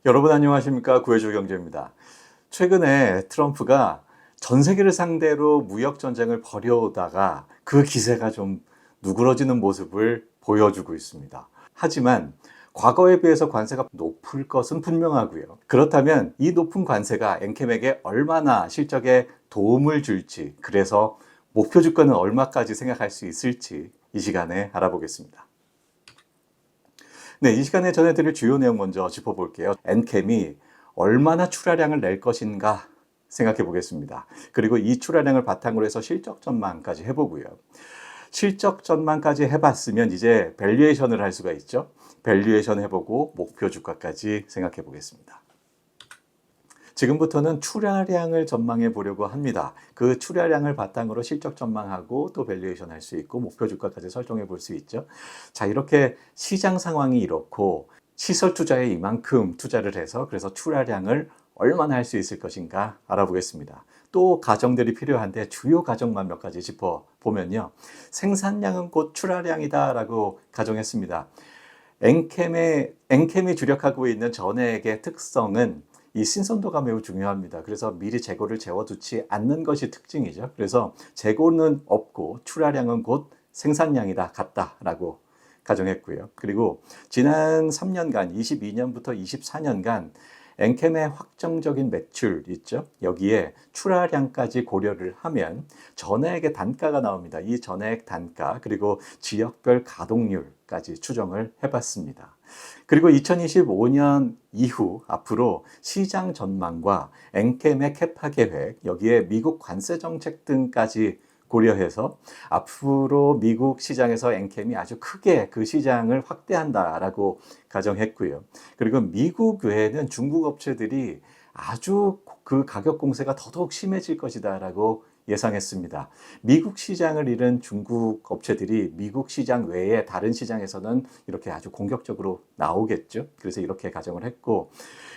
여러분 안녕하십니까? 구해줄 경제입니다. 최근에 트럼프가 전 세계를 상대로 무역 전쟁을 벌여오다가 그 기세가 좀 누그러지는 모습을 보여주고 있습니다. 하지만 과거에 비해서 관세가 높을 것은 분명하고요. 그렇다면 이 높은 관세가 엔캠에게 얼마나 실적에 도움을 줄지, 그래서 목표 주가는 얼마까지 생각할 수 있을지 이 시간에 알아보겠습니다. 네, 이 시간에 전해드릴 주요 내용 먼저 짚어볼게요. 엔캠이 얼마나 출하량을 낼 것인가 생각해 보겠습니다. 그리고 이 출하량을 바탕으로 해서 실적 전망까지 해보고요. 실적 전망까지 해봤으면 이제 밸류에이션을 할 수가 있죠. 밸류에이션 해보고 목표 주가까지 생각해 보겠습니다. 지금부터는 출하량을 전망해 보려고 합니다. 그 출하량을 바탕으로 실적 전망하고 또 밸류에이션 할 수 있고 목표 주가까지 설정해 볼 수 있죠. 자, 이렇게 시장 상황이 이렇고 시설 투자에 이만큼 투자를 해서 그래서 출하량을 얼마나 할 수 있을 것인가 알아보겠습니다. 또 가정들이 필요한데 주요 가정만 몇 가지 짚어보면요. 생산량은 곧 출하량이다라고 가정했습니다. 엔캠이 주력하고 있는 전해액의 특성은 이 신선도가 매우 중요합니다. 그래서 미리 재고를 재워두지 않는 것이 특징이죠. 그래서 재고는 없고 출하량은 곧 생산량이다 같다라고 가정했고요. 그리고 지난 3년간 22년부터 24년간 엔캠의 확정적인 매출 있죠. 여기에 출하량까지 고려를 하면 전해액의 단가가 나옵니다. 이 전해액 단가 그리고 지역별 가동률까지 추정을 해봤습니다. 그리고 2025년 이후 앞으로 시장 전망과 엔캠의 캐파 계획, 여기에 미국 관세 정책 등까지 고려해서 앞으로 미국 시장에서 엔캠이 아주 크게 그 시장을 확대한다라고 가정했고요. 그리고 미국 외에는 중국 업체들이 아주 그 가격 공세가 더더욱 심해질 것이다라고 예상했습니다. 미국 시장을 잃은 중국 업체들이 미국 시장 외에 다른 시장에서는 이렇게 아주 공격적으로 나오겠죠. 그래서 이렇게 가정을 했고,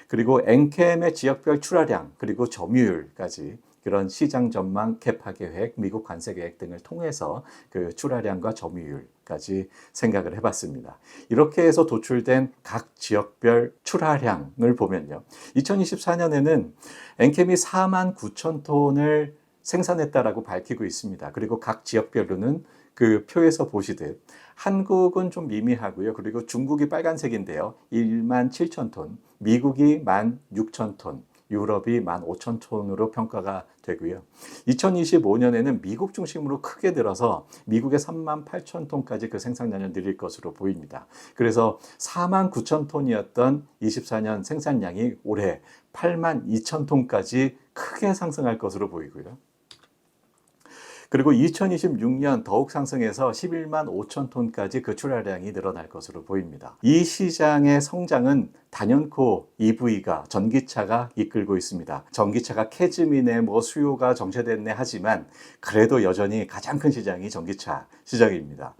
그리고 엔캠의 지역별 출하량 그리고 점유율까지 그런 시장 전망, 캐파 계획, 미국 관세 계획 등을 통해서 그 출하량과 점유율까지 생각을 해봤습니다. 이렇게 해서 도출된 각 지역별 출하량을 보면요. 2024년에는 엔캠이 4만 9천 톤을 생산했다라고 밝히고 있습니다. 그리고 각 지역별로는 그 표에서 보시듯 한국은 좀 미미하고요. 그리고 중국이 빨간색인데요. 1만 7천 톤, 미국이 1만 6천 톤, 유럽이 1만 5천 톤으로 평가가 되고요. 2025년에는 미국 중심으로 크게 늘어서 미국의 3만 8천 톤까지 그 생산량을 늘릴 것으로 보입니다. 그래서 4만 9천 톤이었던 24년 생산량이 올해 8만 2천 톤까지 크게 상승할 것으로 보이고요. 그리고 2026년 더욱 상승해서 11만 5천 톤까지 그 출하량이 늘어날 것으로 보입니다. 이 시장의 성장은 단연코 EV가 전기차가 이끌고 있습니다. 전기차가 캐즈미네 수요가 정체됐네 하지만 그래도 여전히 가장 큰 시장이 전기차 시장입니다.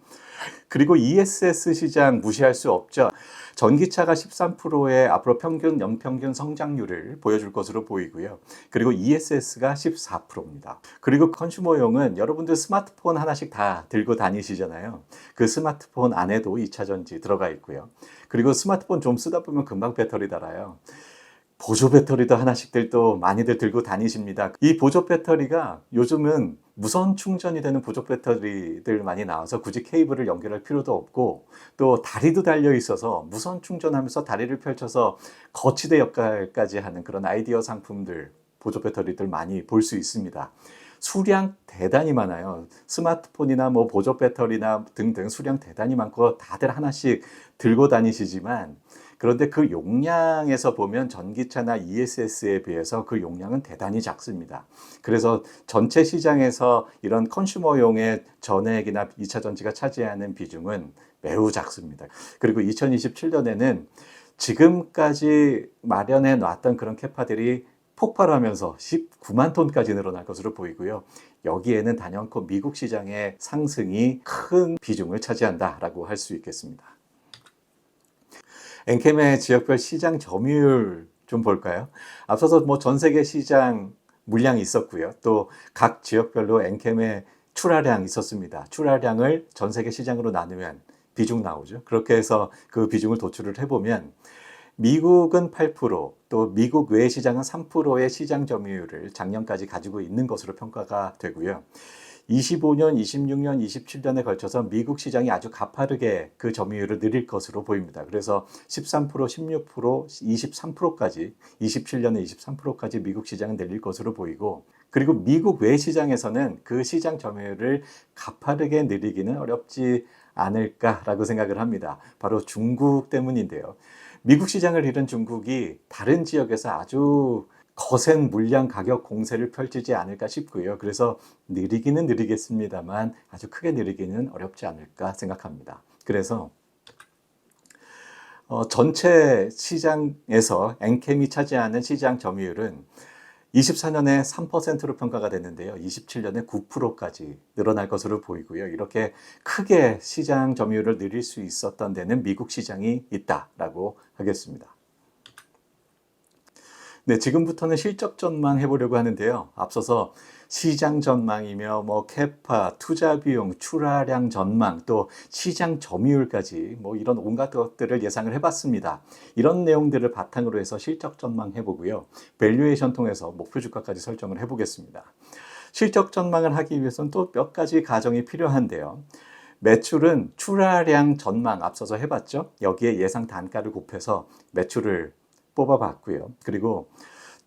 그리고 ESS 시장 무시할 수 없죠. 전기차가 13%의 앞으로 연평균 성장률을 보여줄 것으로 보이고요. 그리고 ESS가 14%입니다. 그리고 컨슈머용은 여러분들 스마트폰 하나씩 다 들고 다니시잖아요. 그 스마트폰 안에도 2차 전지 들어가 있고요. 그리고 스마트폰 좀 쓰다 보면 금방 배터리 닳아요. 보조 배터리도 하나씩들 또 많이들 들고 다니십니다. 이 보조 배터리가 요즘은 무선 충전이 되는 보조 배터리들 많이 나와서 굳이 케이블을 연결할 필요도 없고 또 다리도 달려 있어서 무선 충전하면서 다리를 펼쳐서 거치대 역할까지 하는 그런 아이디어 상품들, 보조 배터리들 많이 볼 수 있습니다. 수량 대단히 많아요. 스마트폰이나 보조 배터리나 등등 수량 대단히 많고 다들 하나씩 들고 다니시지만 그런데 그 용량에서 보면 전기차나 ESS에 비해서 그 용량은 대단히 작습니다. 그래서 전체 시장에서 이런 컨슈머용의 전해액이나 2차 전지가 차지하는 비중은 매우 작습니다. 그리고 2027년에는 지금까지 마련해 놨던 그런 캐파들이 폭발하면서 19만 톤까지 늘어날 것으로 보이고요. 여기에는 단연코 미국 시장의 상승이 큰 비중을 차지한다라고 할 수 있겠습니다. 엔캠의 지역별 시장 점유율 좀 볼까요? 앞서서 전 세계 시장 물량이 있었고요. 또 각 지역별로 엔캠의 출하량 있었습니다. 출하량을 전 세계 시장으로 나누면 비중 나오죠. 그렇게 해서 그 비중을 도출을 해보면 미국은 8%, 또 미국 외 시장은 3%의 시장 점유율을 작년까지 가지고 있는 것으로 평가가 되고요. 25년, 26년, 27년에 걸쳐서 미국 시장이 아주 가파르게 그 점유율을 늘릴 것으로 보입니다. 그래서 13%, 16%, 23%까지, 27년에 23%까지 미국 시장은 늘릴 것으로 보이고, 그리고 미국 외 시장에서는 그 시장 점유율을 가파르게 늘리기는 어렵지 않을까라고 생각을 합니다. 바로 중국 때문인데요. 미국 시장을 잃은 중국이 다른 지역에서 아주 거센 물량 가격 공세를 펼치지 않을까 싶고요. 그래서 느리기는 느리겠습니다만 아주 크게 느리기는 어렵지 않을까 생각합니다. 그래서 전체 시장에서 엔캠이 차지하는 시장 점유율은 24년에 3%로 평가가 됐는데요. 27년에 9%까지 늘어날 것으로 보이고요. 이렇게 크게 시장 점유율을 늘릴 수 있었던 데는 미국 시장이 있다라고 하겠습니다. 네, 지금부터는 실적 전망 해보려고 하는데요. 앞서서 시장 전망이며 캐파, 투자 비용, 출하량 전망, 또 시장 점유율까지 이런 온갖 것들을 예상을 해봤습니다. 이런 내용들을 바탕으로 해서 실적 전망 해보고요. 밸류에이션 통해서 목표 주가까지 설정을 해보겠습니다. 실적 전망을 하기 위해서는 또 몇 가지 가정이 필요한데요. 매출은 출하량 전망 앞서서 해봤죠. 여기에 예상 단가를 곱해서 매출을 뽑아봤고요. 그리고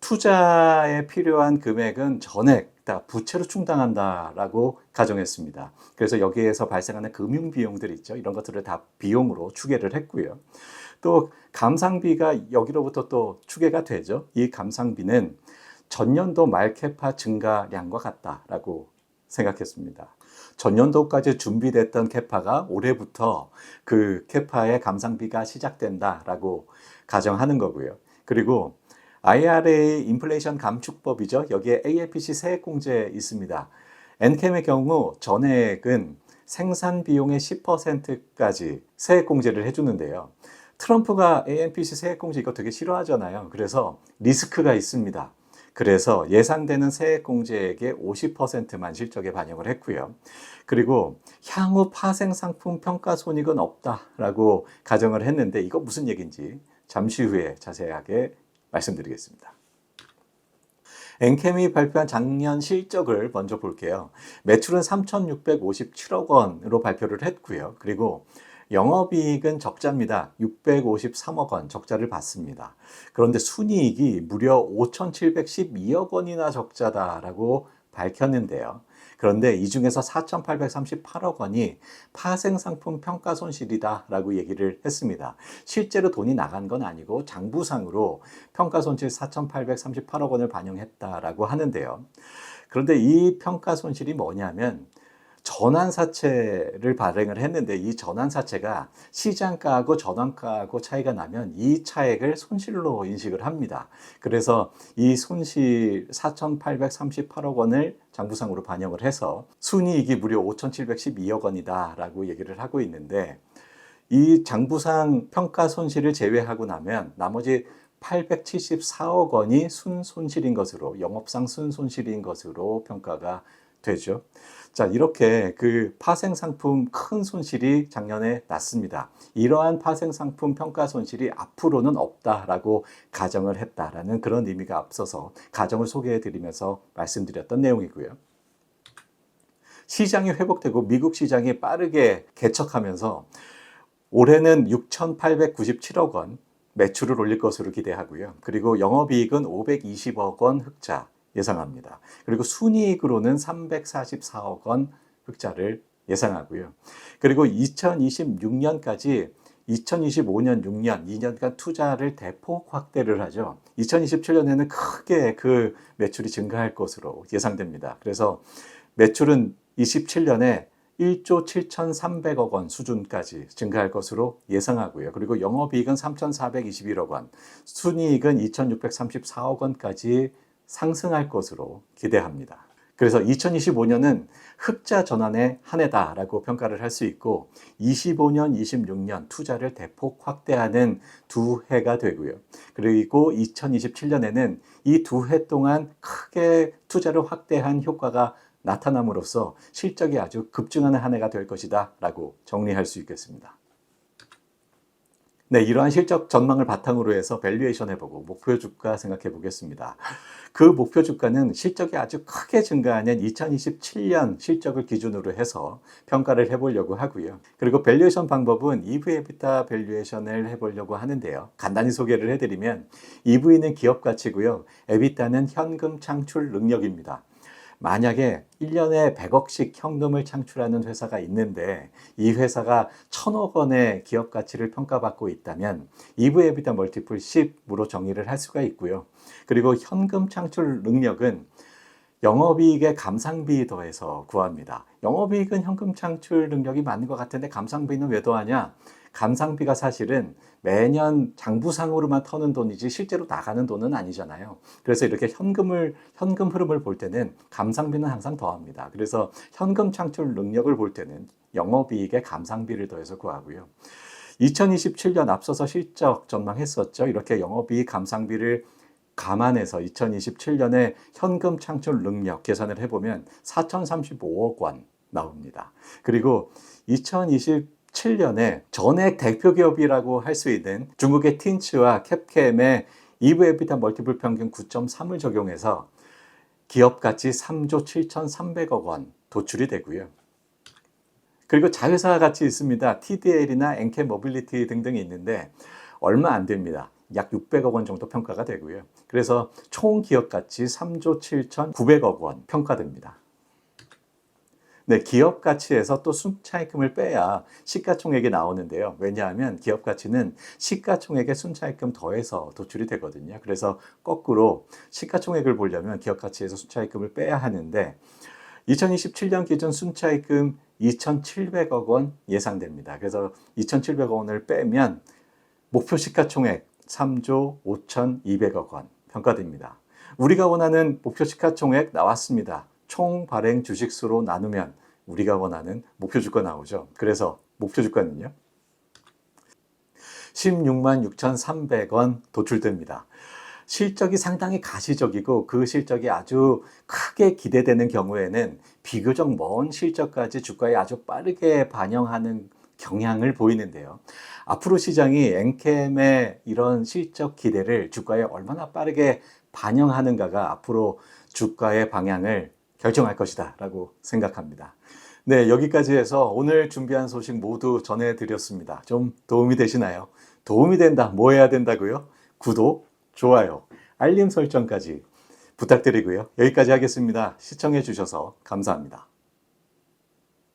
투자에 필요한 금액은 전액 다 부채로 충당한다라고 가정했습니다. 그래서 여기에서 발생하는 금융 비용들 있죠. 이런 것들을 다 비용으로 추계를 했고요. 또 감상비가 여기로부터 또 추계가 되죠. 이 감상비는 전년도 말 캐파 증가량과 같다라고 생각했습니다. 전년도까지 준비됐던 캐파가 올해부터 그 캐파의 감상비가 시작된다라고 가정하는 거고요. 그리고 IRA 인플레이션 감축법이죠. 여기에 AFPC 세액공제 있습니다. 엔캠의 경우 전액은 생산 비용의 10%까지 세액공제를 해주는데요. 트럼프가 AMPC 세액공제 이거 되게 싫어하잖아요. 그래서 리스크가 있습니다. 그래서 예상되는 세액공제액의 50%만 실적에 반영을 했고요. 그리고 향후 파생상품 평가손익은 없다라고 가정을 했는데 이거 무슨 얘기인지 잠시 후에 자세하게 말씀드리겠습니다. 엔캠이 발표한 작년 실적을 먼저 볼게요. 매출은 3,657억 원으로 발표를 했고요. 그리고 영업이익은 적자입니다. 653억 원 적자를 봤습니다. 그런데 순이익이 무려 5,712억 원이나 적자다라고 밝혔는데요. 그런데 이 중에서 4,838억 원이 파생상품 평가 손실이다라고 얘기를 했습니다. 실제로 돈이 나간 건 아니고 장부상으로 평가 손실 4,838억 원을 반영했다라고 하는데요. 그런데 이 평가 손실이 뭐냐면 전환사채를 발행을 했는데 이 전환사채가 시장가하고 전환가하고 차이가 나면 이 차액을 손실로 인식을 합니다. 그래서 이 손실 4,838억 원을 장부상으로 반영을 해서 순이익이 무려 5,712억 원이다라고 얘기를 하고 있는데 이 장부상 평가 손실을 제외하고 나면 나머지 874억 원이 순손실인 것으로 영업상 순손실인 것으로 평가가 되죠. 자, 이렇게 그 파생상품 큰 손실이 작년에 났습니다. 이러한 파생상품 평가 손실이 앞으로는 없다라고 가정을 했다라는 그런 의미가 앞서서 가정을 소개해 드리면서 말씀드렸던 내용이고요. 시장이 회복되고 미국 시장이 빠르게 개척하면서 올해는 6,897억 원 매출을 올릴 것으로 기대하고요. 그리고 영업이익은 520억 원 흑자 예상합니다. 그리고 순이익으로는 344억 원 흑자를 예상하고요. 그리고 2026년까지 2025년 6년 2년간 투자를 대폭 확대를 하죠. 2027년에는 크게 그 매출이 증가할 것으로 예상됩니다. 그래서 매출은 27년에 1조 7,300억 원 수준까지 증가할 것으로 예상하고요. 그리고 영업이익은 3,421억 원, 순이익은 2,634억 원까지 상승할 것으로 기대합니다. 그래서 2025년은 흑자 전환의 한 해다라고 평가를 할 수 있고 25년, 26년 투자를 대폭 확대하는 두 해가 되고요. 그리고 2027년에는 이 두 해 동안 크게 투자를 확대한 효과가 나타남으로써 실적이 아주 급증하는 한 해가 될 것이다 라고 정리할 수 있겠습니다. 네, 이러한 실적 전망을 바탕으로 해서 밸류에이션 해보고 목표 주가 생각해 보겠습니다. 그 목표 주가는 실적이 아주 크게 증가하는 2027년 실적을 기준으로 해서 평가를 해보려고 하고요. 그리고 밸류에이션 방법은 EV/EBITDA 밸류에이션을 해보려고 하는데요. 간단히 소개를 해드리면 EV는 기업 가치고요. EBITDA는 현금 창출 능력입니다. 만약에 1년에 100억씩 현금을 창출하는 회사가 있는데 이 회사가 1000억 원의 기업 가치를 평가받고 있다면 EV/EBITDA 멀티플 10으로 정의를 할 수가 있고요. 그리고 현금 창출 능력은 영업이익의 감상비 더해서 구합니다. 영업이익은 현금 창출 능력이 맞는 것 같은데 감상비는 왜 더하냐? 감상비가 사실은 매년 장부상으로만 터는 돈이지 실제로 나가는 돈은 아니잖아요. 그래서 이렇게 현금 흐름을 볼 때는 감상비는 항상 더합니다. 그래서 현금 창출 능력을 볼 때는 영업이익의 감상비를 더해서 구하고요. 2027년 앞서서 실적 전망했었죠. 이렇게 영업이익 감상비를 감안해서 2027년에 현금 창출 능력 계산을 해보면 4,035억 원 나옵니다. 그리고 2027년에 전액 대표 기업이라고 할 수 있는 중국의 틴츠와 캡캠의 EV/EBITDA 멀티플 평균 9.3을 적용해서 기업 가치 3조 7,300억 원 도출이 되고요. 그리고 자회사가 같이 있습니다. TDL이나 엔케 모빌리티 등등이 있는데 얼마 안 됩니다. 약 600억 원 정도 평가가 되고요. 그래서 총 기업 가치 3조 7,900억 원 평가됩니다. 네, 기업 가치에서 또 순차익금을 빼야 시가총액이 나오는데요. 왜냐하면 기업 가치는 시가총액에 순차익금 더해서 도출이 되거든요. 그래서 거꾸로 시가총액을 보려면 기업 가치에서 순차익금을 빼야 하는데 2027년 기준 순차익금 2,700억 원 예상됩니다. 그래서 2,700억 원을 빼면 목표 시가총액 3조 5,200억 원 평가됩니다. 우리가 원하는 목표 시가총액 나왔습니다. 총 발행 주식수로 나누면 우리가 원하는 목표 주가 나오죠. 그래서 목표 주가는요? 16만 6,300원 도출됩니다. 실적이 상당히 가시적이고 그 실적이 아주 크게 기대되는 경우에는 비교적 먼 실적까지 주가에 아주 빠르게 반영하는 경향을 보이는데요. 앞으로 시장이 엔캠의 이런 실적 기대를 주가에 얼마나 빠르게 반영하는가가 앞으로 주가의 방향을 결정할 것이다 라고 생각합니다. 네, 여기까지 해서 오늘 준비한 소식 모두 전해드렸습니다. 좀 도움이 되시나요? 도움이 된다. 뭐 해야 된다고요? 구독, 좋아요, 알림 설정까지 부탁드리고요. 여기까지 하겠습니다. 시청해 주셔서 감사합니다.